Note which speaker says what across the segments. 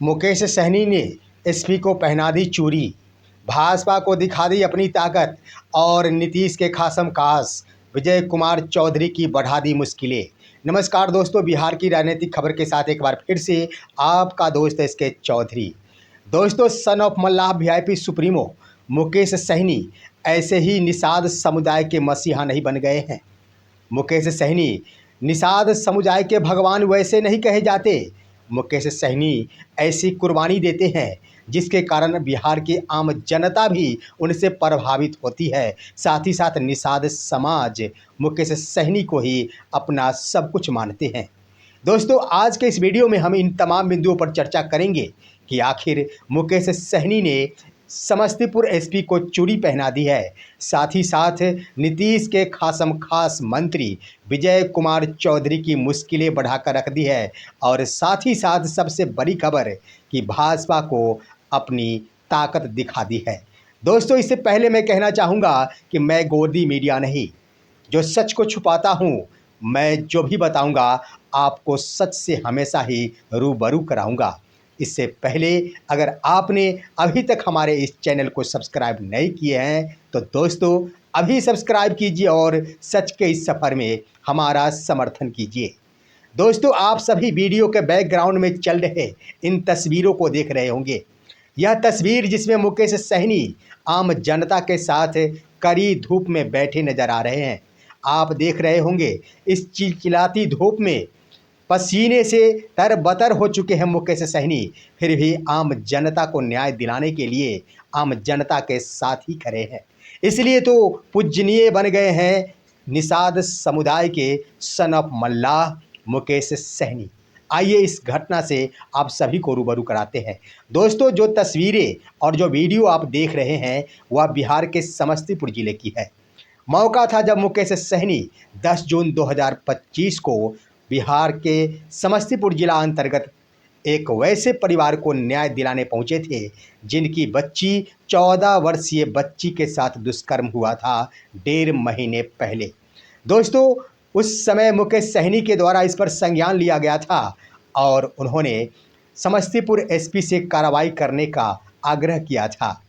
Speaker 1: मुकेश सहनी ने एसपी को पहना दी चूड़ी, भाजपा को दिखा दी अपनी ताकत और नीतीश के खासम खास विजय कुमार चौधरी की बढ़ा दी मुश्किलें। नमस्कार दोस्तों, बिहार की राजनीतिक खबर के साथ एक बार फिर से आपका दोस्त एसके चौधरी। दोस्तों, son of Mallah VIP supremo Mukesh Sahni ऐसे ही निषाद समुदाय के मसीहा नहीं बन गए हैं। मुकेश सहनी निषाद समुदाय के भगवान वैसे नहीं कहे जाते। मुकेश सहनी ऐसी कुर्बानी देते हैं जिसके कारण बिहार की आम जनता भी उनसे प्रभावित होती है। साथ ही साथ निषाद समाज मुकेश सहनी को ही अपना सब कुछ मानते हैं। दोस्तों, आज के इस वीडियो में हम इन तमाम बिंदुओं पर चर्चा करेंगे कि आखिर मुकेश सहनी ने समस्तीपुर एसपी को चूड़ी पहना दी है। साथ ही साथ नीतीश के खासम खास मंत्री विजय कुमार चौधरी की मुश्किलें बढ़ाकर रख दी है। और साथ ही साथ सबसे बड़ी खबर कि भाजपा को अपनी ताकत दिखा दी है। दोस्तों, इससे पहले मैं कहना चाहूँगा कि मैं गोदी मीडिया नहीं, जो सच को छुपाता हूँ। मैं जो भी बताऊँगा आपको सच से हमेशा ही रूबरू कराऊँगा। इससे पहले अगर आपने अभी तक हमारे इस चैनल को सब्सक्राइब नहीं किए हैं तो दोस्तों अभी सब्सक्राइब कीजिए और सच के इस सफ़र में हमारा समर्थन कीजिए। दोस्तों, आप सभी वीडियो के बैकग्राउंड में चल रहे इन तस्वीरों को देख रहे होंगे। यह तस्वीर जिसमें मुकेश सहनी आम जनता के साथ कड़ी धूप में बैठे नजर आ रहे हैं। आप देख रहे होंगे इस चिलचिलाती धूप में पसीने से तरबतर हो चुके हैं मुकेश सहनी, फिर भी आम जनता को न्याय दिलाने के लिए आम जनता के साथ ही खड़े हैं। इसलिए तो पूजनीय बन गए हैं निषाद समुदाय के सन ऑफ मल्लाह मुकेश सहनी। आइए इस घटना से आप सभी को रूबरू कराते हैं। दोस्तों, जो तस्वीरें और जो वीडियो आप देख रहे हैं वह बिहार के समस्तीपुर जिले की है। मौका था जब मुकेश सहनी 10 जून 2025 को बिहार के समस्तीपुर जिला अंतर्गत एक वैसे परिवार को न्याय दिलाने पहुंचे थे जिनकी बच्ची 14 वर्षीय बच्ची के साथ दुष्कर्म हुआ था 1.5 महीने पहले। दोस्तों, उस समय मुकेश सहनी के द्वारा इस पर संज्ञान लिया गया था और उन्होंने समस्तीपुर एसपी से कार्रवाई करने का आग्रह किया था।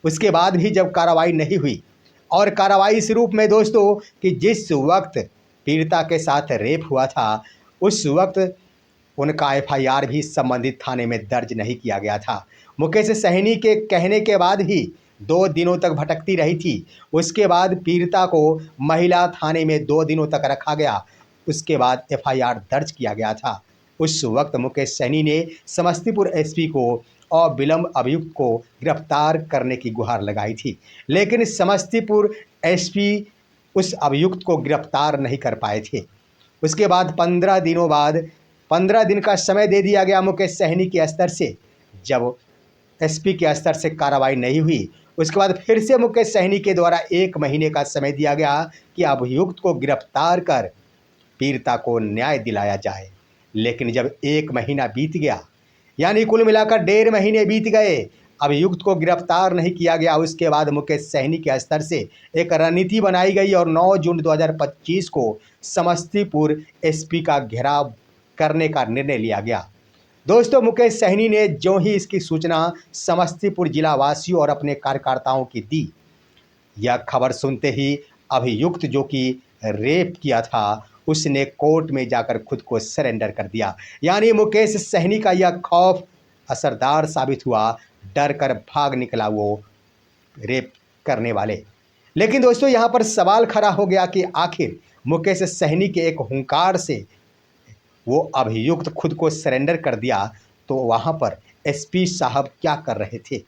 Speaker 1: उसके बाद भी जब कार्रवाई नहीं हुई, और कार्रवाई इस रूप में दोस्तों कि जिस वक्त पीड़िता के साथ रेप हुआ था उस वक्त उनका एफआईआर भी संबंधित थाने में दर्ज नहीं किया गया था। मुकेश सहनी के कहने के बाद ही 2 दिनों तक भटकती रही थी। उसके बाद पीड़िता को महिला थाने में 2 दिनों तक रखा गया। उसके बाद एफआईआर दर्ज किया गया था। उस वक्त मुकेश सहनी ने समस्तीपुर एसपी को अविलंब अभियुक्त को गिरफ्तार करने की गुहार लगाई थी, लेकिन समस्तीपुर एसपी उस अभियुक्त को गिरफ्तार नहीं कर पाए थे। उसके बाद 15 दिनों बाद 15 दिन का समय दे दिया गया मुकेश सहनी के स्तर से। जब एसपी के स्तर से कार्रवाई नहीं हुई, उसके बाद फिर से मुकेश सहनी के द्वारा 1 महीने का समय दिया गया कि अभियुक्त को गिरफ्तार कर पीड़िता को न्याय दिलाया जाए। लेकिन जब 1 महीना बीत गया, यानी कुल मिलाकर 1.5 महीने बीत गए, अभियुक्त को गिरफ्तार नहीं किया गया। उसके बाद मुकेश सहनी के स्तर से एक रणनीति बनाई गई और 9 जून 2025 को समस्तीपुर एसपी का घेराव करने का निर्णय लिया गया। दोस्तों, मुकेश सहनी ने जो ही इसकी सूचना समस्तीपुर जिला वासियों और अपने कार्यकर्ताओं की दी, यह खबर सुनते ही अभियुक्त जो कि रेप किया था उसने कोर्ट में जाकर खुद को सरेंडर कर दिया। यानी मुकेश सहनी का यह खौफ असरदार साबित हुआ। डर कर भाग निकला वो रेप करने वाले। लेकिन दोस्तों, यहाँ पर सवाल खड़ा हो गया कि आखिर मुकेश सहनी के एक हुंकार से वो अभियुक्त खुद को सरेंडर कर दिया, तो वहाँ पर एसपी साहब क्या कर रहे थे?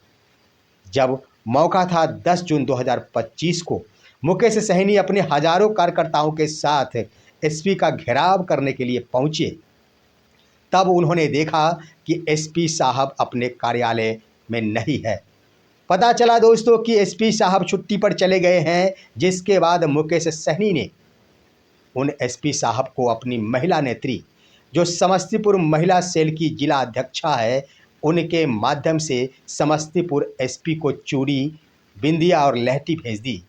Speaker 1: जब मौका था 10 जून 2025 को मुकेश सहनी अपने हजारों कार्यकर्ताओं के साथ एसपी का घेराव करने के लिए पहुंचे, तब उन्होंने देखा कि एसपी साहब अपने कार्यालय में नहीं है। पता चला दोस्तों कि एसपी साहब छुट्टी पर चले गए हैं। जिसके बाद मुकेश सहनी ने उन एसपी साहब को अपनी महिला नेत्री, जो समस्तीपुर महिला सेल की जिला अध्यक्षा है, उनके माध्यम से समस्तीपुर एसपी को चूड़ी, बिंदिया और लहठी भेज दी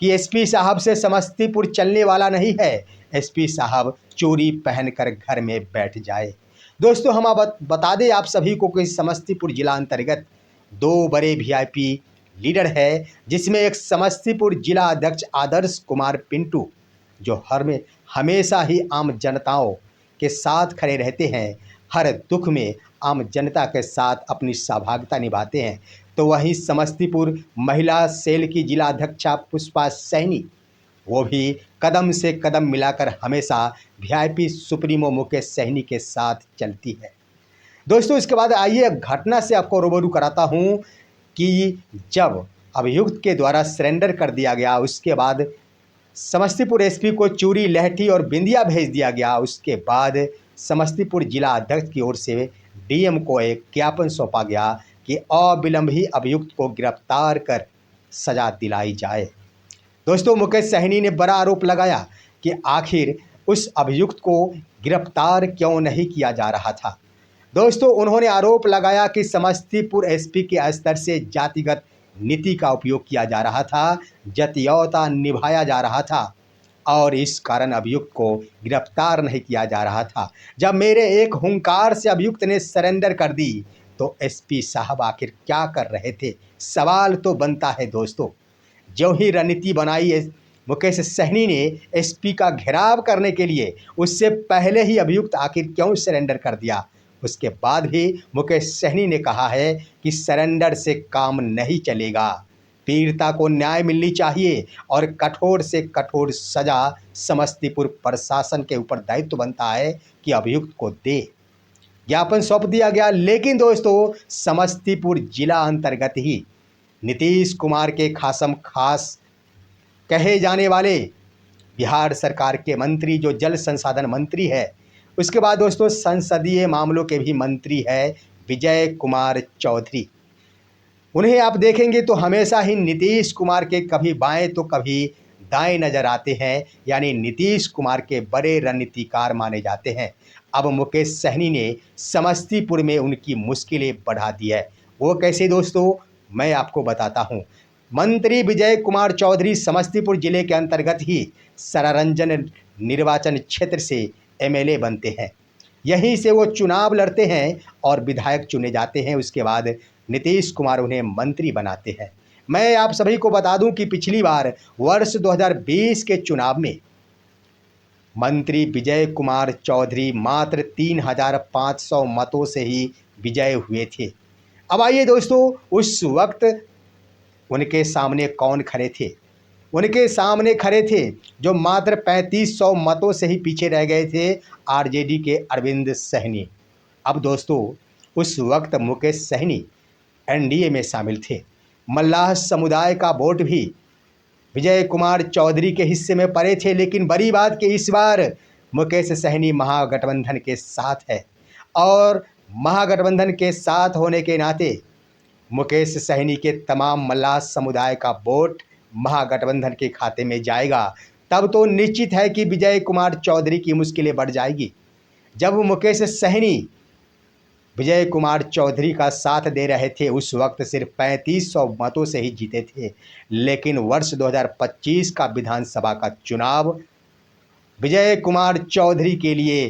Speaker 1: कि एसपी साहब से समस्तीपुर चलने वाला नहीं है, एसपी साहब चूड़ी पहनकर घर में बैठ जाए। दोस्तों हम अब बता दें आप सभी को कि समस्तीपुर जिला अंतर्गत दो बड़े वीआईपी लीडर है, जिसमें एक समस्तीपुर जिला अध्यक्ष आदर्श कुमार पिंटू, जो हमेशा ही आम जनताओं के साथ खड़े रहते हैं, हर दुख में आम जनता के साथ अपनी सहभागिता निभाते हैं। तो वहीं समस्तीपुर महिला सेल की जिला अध्यक्षा पुष्पा सैनी, वो भी कदम से कदम मिलाकर हमेशा वीआईपी सुप्रीमो मुकेश सहनी के साथ चलती है। दोस्तों इसके बाद आइए घटना से आपको रूबरू कराता हूं कि जब अभियुक्त के द्वारा सरेंडर कर दिया गया, उसके बाद समस्तीपुर एसपी को चूड़ी, लहठी और बिंदिया भेज दिया गया। उसके बाद समस्तीपुर जिला अध्यक्ष की ओर से डीएम को एक ज्ञापन सौंपा गया कि अविलंब ही अभियुक्त को गिरफ्तार कर सजा दिलाई जाए। दोस्तों मुकेश सहनी ने बड़ा आरोप लगाया कि आखिर उस अभियुक्त को गिरफ्तार क्यों नहीं किया जा रहा था। दोस्तों उन्होंने आरोप लगाया कि समस्तीपुर एसपी के स्तर से जातिगत नीति का उपयोग किया जा रहा था, जातीयता निभाया जा रहा था और इस कारण अभियुक्त को गिरफ्तार नहीं किया जा रहा था। जब मेरे एक हुंकार से अभियुक्त ने सरेंडर कर दी तो एसपी साहब आखिर क्या कर रहे थे, सवाल तो बनता है। दोस्तों जो ही रणनीति बनाई मुकेश सहनी ने एसपी का घेराव करने के लिए, उससे पहले ही अभियुक्त आखिर क्यों सरेंडर कर दिया। उसके बाद भी मुकेश सहनी ने कहा है कि सरेंडर से काम नहीं चलेगा, पीड़िता को न्याय मिलनी चाहिए और कठोर से कठोर सजा समस्तीपुर प्रशासन के ऊपर दायित्व बनता है कि अभियुक्त को दे। ज्ञापन सौंप दिया गया। लेकिन दोस्तों समस्तीपुर जिला अंतर्गत ही नीतीश कुमार के खासम खास कहे जाने वाले बिहार सरकार के मंत्री, जो जल संसाधन मंत्री है, उसके बाद दोस्तों संसदीय मामलों के भी मंत्री है विजय कुमार चौधरी। उन्हें आप देखेंगे तो हमेशा ही नीतीश कुमार के कभी बाएं तो कभी दाएं नजर आते हैं, यानी नीतीश कुमार के बड़े रणनीतिकार माने जाते हैं। अब मुकेश सहनी ने समस्तीपुर में उनकी मुश्किलें बढ़ा दी है। वो कैसे दोस्तों, मैं आपको बताता हूँ। मंत्री विजय कुमार चौधरी समस्तीपुर जिले के अंतर्गत ही सरारंजन निर्वाचन क्षेत्र से एमएलए बनते हैं। यहीं से वो चुनाव लड़ते हैं और विधायक चुने जाते हैं। उसके बाद नीतीश कुमार उन्हें मंत्री बनाते हैं। मैं आप सभी को बता दूं कि पिछली बार वर्ष 2020 के चुनाव में मंत्री विजय कुमार चौधरी मात्र 3,500 मतों से ही विजय हुए थे। अब आइए दोस्तों, उस वक्त उनके सामने कौन खड़े थे। उनके सामने खड़े थे जो मात्र 3500 मतों से ही पीछे रह गए थे, आरजेडी के अरविंद सहनी। अब दोस्तों उस वक्त मुकेश सहनी एनडीए में शामिल थे। मल्लाह समुदाय का वोट भी विजय कुमार चौधरी के हिस्से में पड़े थे। लेकिन बड़ी बात कि इस बार मुकेश सहनी महागठबंधन के साथ है और महागठबंधन के साथ होने के नाते मुकेश सहनी के तमाम मल्लाह समुदाय का वोट महागठबंधन के खाते में जाएगा। तब तो निश्चित है कि विजय कुमार चौधरी की मुश्किलें बढ़ जाएगी। जब मुकेश सहनी विजय कुमार चौधरी का साथ दे रहे थे उस वक्त सिर्फ 3500 मतों से ही जीते थे। लेकिन वर्ष 2025 का विधानसभा का चुनाव विजय कुमार चौधरी के लिए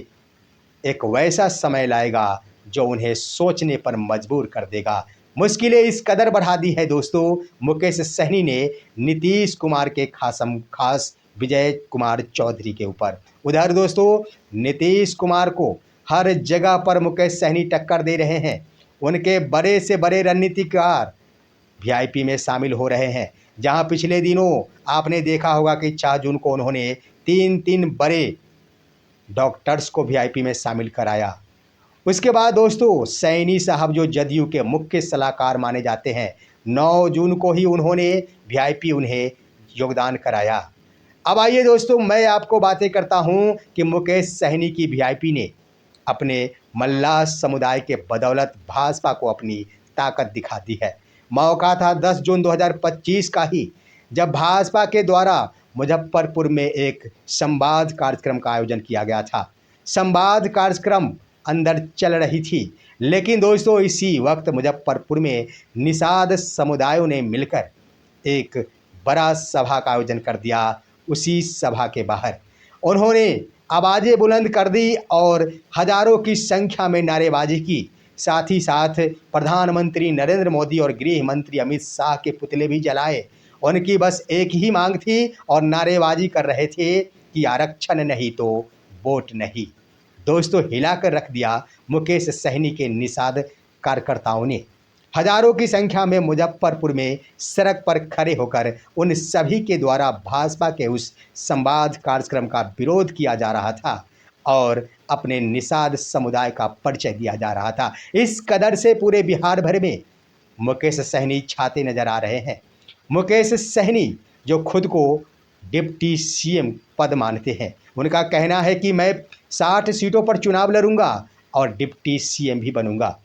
Speaker 1: एक वैसा समय लाएगा जो उन्हें सोचने पर मजबूर कर देगा। मुश्किलें इस कदर बढ़ा दी है दोस्तों मुकेश सहनी ने नीतीश कुमार के खासम खास विजय कुमार चौधरी के ऊपर। उधर दोस्तों नीतीश कुमार को हर जगह पर मुकेश सहनी टक्कर दे रहे हैं। उनके बड़े से बड़े रणनीतिकार वीआईपी में शामिल हो रहे हैं। जहां पिछले दिनों आपने देखा होगा कि 4 जून को उन्होंने 3 बड़े डॉक्टर्स को वीआईपी में शामिल कराया। उसके बाद दोस्तों सैनी साहब जो जदयू के मुख्य सलाहकार माने जाते हैं, 9 जून को ही उन्होंने वीआईपी उन्हें योगदान कराया। अब आइए दोस्तों, मैं आपको बातें करता हूं कि मुकेश सहनी की वीआईपी ने अपने मल्लाह समुदाय के बदौलत भाजपा को अपनी ताकत दिखा दी है। मौका था 10 जून 2025 का ही, जब भाजपा के द्वारा मुजफ्फरपुर में एक संवाद कार्यक्रम का आयोजन किया गया था। संवाद कार्यक्रम अंदर चल रही थी, लेकिन दोस्तों इसी वक्त मुजफ्फरपुर में निषाद समुदायों ने मिलकर एक बड़ा सभा का आयोजन कर दिया। उसी सभा के बाहर उन्होंने आवाज़ें बुलंद कर दी और हजारों की संख्या में नारेबाजी की। साथ ही साथ प्रधानमंत्री नरेंद्र मोदी और गृह मंत्री अमित शाह के पुतले भी जलाए। उनकी बस एक ही मांग थी और नारेबाजी कर रहे थे कि आरक्षण नहीं तो वोट नहीं। दोस्तों, हिलाकर रख दिया मुकेश सहनी के निषाद कार्यकर्ताओं ने। हजारों की संख्या में मुजफ्फरपुर में सड़क पर खड़े होकर उन सभी के द्वारा भाजपा के उस संवाद कार्यक्रम का विरोध किया जा रहा था और अपने निषाद समुदाय का परिचय दिया जा रहा था। इस कदर से पूरे बिहार भर में मुकेश सहनी छाते नजर आ रहे हैं। मुकेश सहनी जो खुद को डिप्टी सीएम पद मानते हैं, उनका कहना है कि मैं 60 सीटों पर चुनाव लड़ूंगा और डिप्टी सीएम भी बनूंगा।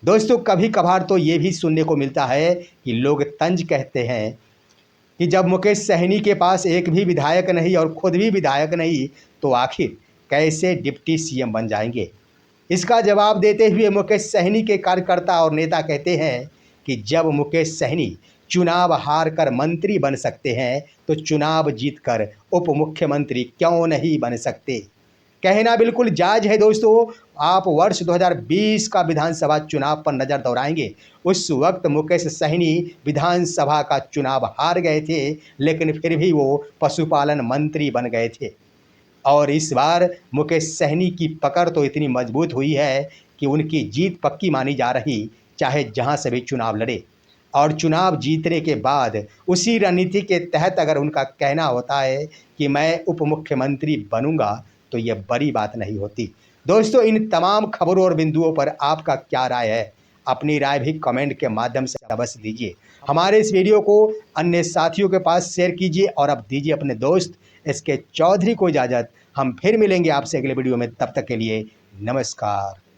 Speaker 1: दोस्तों, कभी कभार तो ये भी सुनने को मिलता है कि लोग तंज कहते हैं कि जब मुकेश सहनी के पास एक भी विधायक नहीं और खुद भी विधायक नहीं तो आखिर कैसे डिप्टी सीएम बन जाएंगे। इसका जवाब देते हुए मुकेश सहनी के कार्यकर्ता और नेता कहते हैं कि जब मुकेश सहनी चुनाव हार कर मंत्री बन सकते हैं तो चुनाव जीतकर उप मुख्यमंत्री क्यों नहीं बन सकते। कहना बिल्कुल जायज़ है। दोस्तों, आप वर्ष 2020 का विधानसभा चुनाव पर नज़र दौड़ाएंगे। उस वक्त मुकेश सहनी विधानसभा का चुनाव हार गए थे, लेकिन फिर भी वो पशुपालन मंत्री बन गए थे। और इस बार मुकेश सहनी की पकड़ तो इतनी मजबूत हुई है कि उनकी जीत पक्की मानी जा रही, चाहे जहां से भी चुनाव लड़े। और चुनाव जीतने के बाद उसी रणनीति के तहत अगर उनका कहना होता है कि मैं उप मुख्यमंत्री बनूंगा तो यह बड़ी बात नहीं होती। दोस्तों, इन तमाम खबरों और बिंदुओं पर आपका क्या राय है? अपनी राय भी कमेंट के माध्यम से अवश्य दीजिए। हमारे इस वीडियो को अन्य साथियों के पास शेयर कीजिए और अब दीजिए अपने दोस्त SK चौधरी को इजाज़त। हम फिर मिलेंगे आपसे अगले वीडियो में। तब तक के लिए नमस्कार।